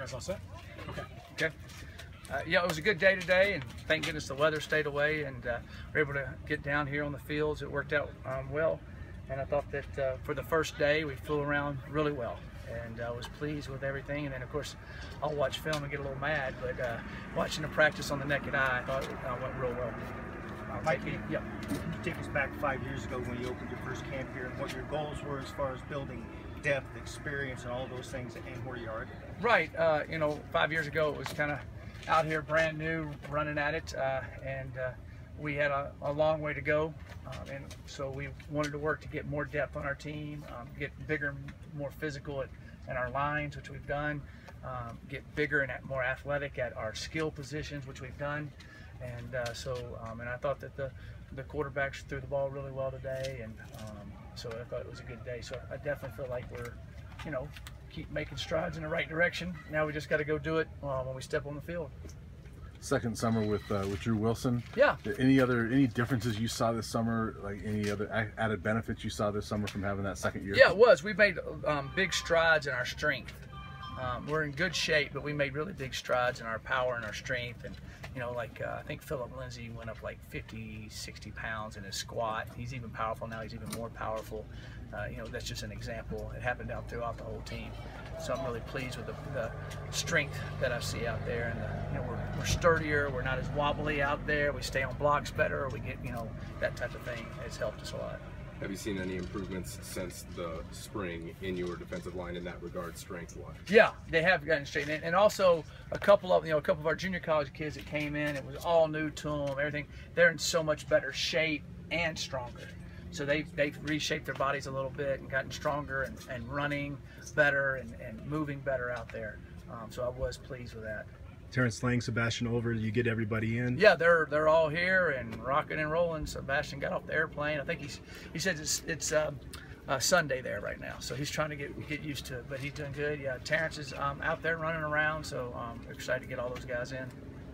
guys all set? Okay. Okay. Yeah, it was a good day today, and thank goodness the weather stayed away, and we were able to get down here on the fields. It worked out well, and I thought that for the first day we flew around really well, and I was pleased with everything. And then of course I'll watch film and get a little mad, but watching the practice on the naked eye, I thought it went real well. Mike, can you take us back 5 years ago when you opened your first camp here, and what your goals were as far as building depth, experience, and all those things, and where you are today? Right. You know, 5 years ago it was kind of out here brand new, running at it, and we had a long way to go, and so we wanted to work to get more depth on our team, get bigger, more physical at our lines, which we've done, get bigger and more athletic at our skill positions, which we've done. And and I thought that the quarterbacks threw the ball really well today, and so I thought it was a good day. So I definitely feel like we're, you know, keep making strides in the right direction. Now we just got to go do it when we step on the field. Second summer with Drew Wilson. Yeah. Any differences you saw this summer? Like any other added benefits you saw this summer from having that second year? Yeah, it was. We made big strides in our strength. We're in good shape, but we made really big strides in our power and our strength. And you know, like I think Philip Lindsay went up like 50, 60 pounds in his squat. He's even powerful now. He's even more powerful. You know, that's just an example. It happened out throughout the whole team. So I'm really pleased with the strength that I see out there. And you know, we're sturdier. We're not as wobbly out there. We stay on blocks better. We get, you know, that type of thing. It's helped us a lot. Have you seen any improvements since the spring in your defensive line in that regard, strength-wise? Yeah, they have gotten straight. And also a couple of our junior college kids that came in, it was all new to them, everything. They're in so much better shape and stronger. So they've reshaped their bodies a little bit and gotten stronger and running better and moving better out there. So I was pleased with that. Terrence Lang, Sebastian Over, you get everybody in? Yeah, they're all here and rocking and rolling. Sebastian got off the airplane. I think he said it's Sunday there right now, so he's trying to get used to it, but he's doing good. Yeah, Terrence is out there running around, so excited to get all those guys in.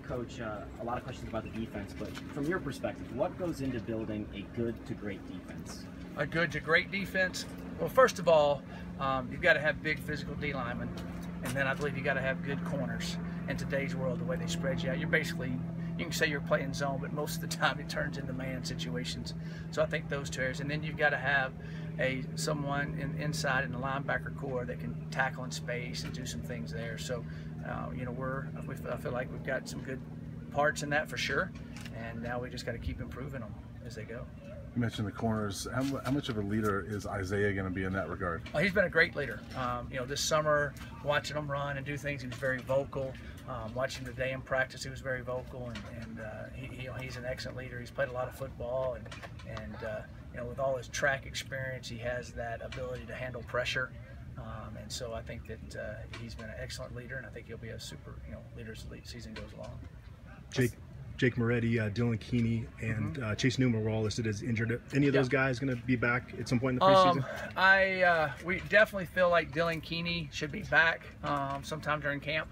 Coach, a lot of questions about the defense, but from your perspective, what goes into building a good to great defense? A good to great defense? Well, first of all, you've got to have big physical D linemen, and then I believe you got to have good corners. In today's world, the way they spread you out, you're basically, you can say you're playing zone, but most of the time it turns into man situations. So I think those two areas, and then you've got to have someone inside in the linebacker core that can tackle in space and do some things there. So you know, I feel like we've got some good parts in that for sure, and now we just got to keep improving them as they go. You mentioned the corners. How much of a leader is Isaiah going to be in that regard? Oh, he's been a great leader. You know, this summer, watching him run and do things, he was very vocal. Watching today in practice, he was very vocal, and you know, he's an excellent leader. He's played a lot of football, and you know, with all his track experience, he has that ability to handle pressure. And so I think that he's been an excellent leader, and I think he'll be a super, you know, leader as the season goes along. Jake Moretti, Dylan Keeney, and Chase Newman were all listed as injured. Are any of those guys going to be back at some point in the preseason? We definitely feel like Dylan Keeney should be back sometime during camp.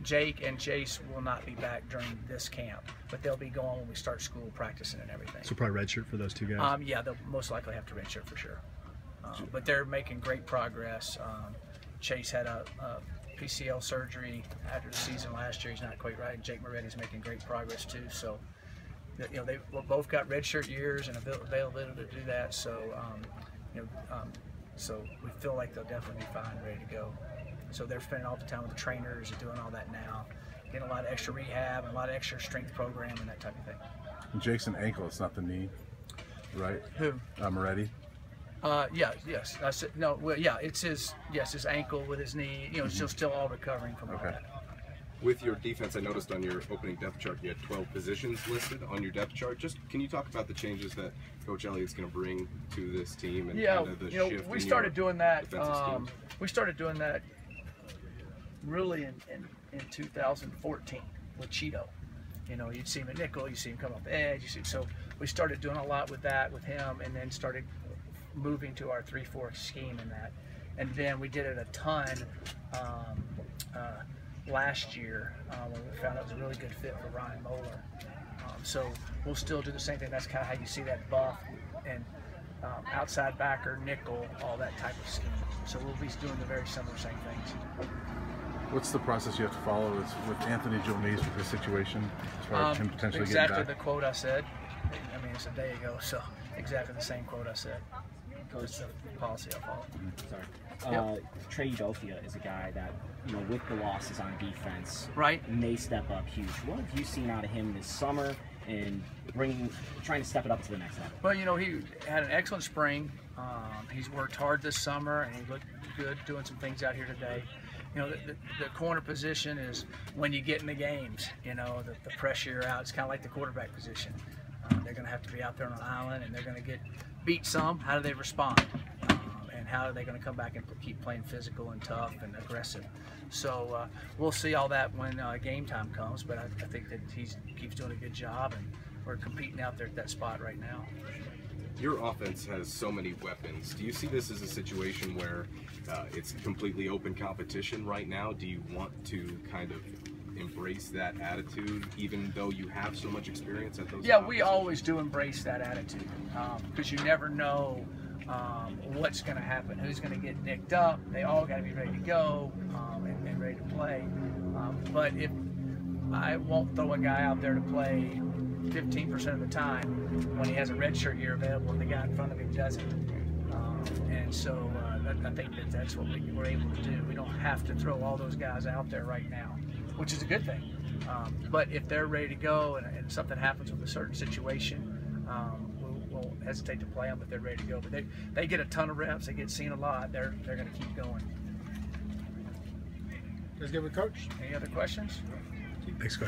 Jake and Chase will not be back during this camp, but they'll be going when we start school practicing and everything. So probably redshirt for those two guys? Yeah, they'll most likely have to redshirt for sure. But they're making great progress. Chase had a PCL surgery after the season last year. He's not quite right. Jake Moretti's making great progress too. So, you know, they both got redshirt years and availability to do that. So, you know, so we feel like they'll definitely be fine, ready to go. So they're spending all the time with the trainers and doing all that now, getting a lot of extra rehab and a lot of extra strength program and that type of thing. And Jake's an ankle. It's not the knee, right? Who? Moretti. Yes. I said no. Well, yeah, it's his ankle with his knee. You know, still all recovering from all that. With your defense, I noticed on your opening depth chart you had 12 positions listed on your depth chart. Just can you talk about the changes that Coach Elliott's going to bring to this team and kind of the shift? We started doing that. We started doing that really in 2014 with Cheeto. You know, you'd see him at nickel, you see him come up the edge. So we started doing a lot with that with him, and then started moving to our 3-4 scheme in that. And then we did it a ton last year when we found it was a really good fit for Ryan Moeller. So we'll still do the same thing. That's kind of how you see that buff and outside backer, nickel, all that type of scheme. So we'll be doing the very similar same things. What's the process you have to follow with Anthony Gilmese with this situation, as far as him potentially exactly getting back? The quote I said. I mean, it's a day ago, so exactly the same quote I said. That's the policy I follow. Sorry. Trey Udofia is a guy that, you know, with the losses on defense, right, may step up huge. What have you seen out of him this summer and trying to step it up to the next level? Well, you know, he had an excellent spring. He's worked hard this summer, and he looked good doing some things out here today. You know, the corner position is when you get in the games, you know, the pressure you're out. It's kind of like the quarterback position. They're going to have to be out there on an island, and they're going to get beat some. How do they respond? And how are they going to come back and keep playing physical and tough and aggressive? So we'll see all that when game time comes, but I think that he keeps doing a good job, and we're competing out there at that spot right now. Your offense has so many weapons. Do you see this as a situation where it's completely open competition right now? Do you want to kind of embrace that attitude, even though you have so much experience at those? Yeah, we always do embrace that attitude, because you never know what's going to happen, who's going to get nicked up. They all got to be ready to go and ready to play. But if I won't throw a guy out there to play 15% of the time when he has a red shirt year available and the guy in front of him doesn't. And so I think that's what we're able to do. We don't have to throw all those guys out there right now, which is a good thing. But if they're ready to go and something happens with a certain situation, we'll hesitate to play them if they're ready to go. But they get a ton of reps. They get seen a lot. They're going to keep going. Let's give it, Coach. Any other questions? Thanks, Coach.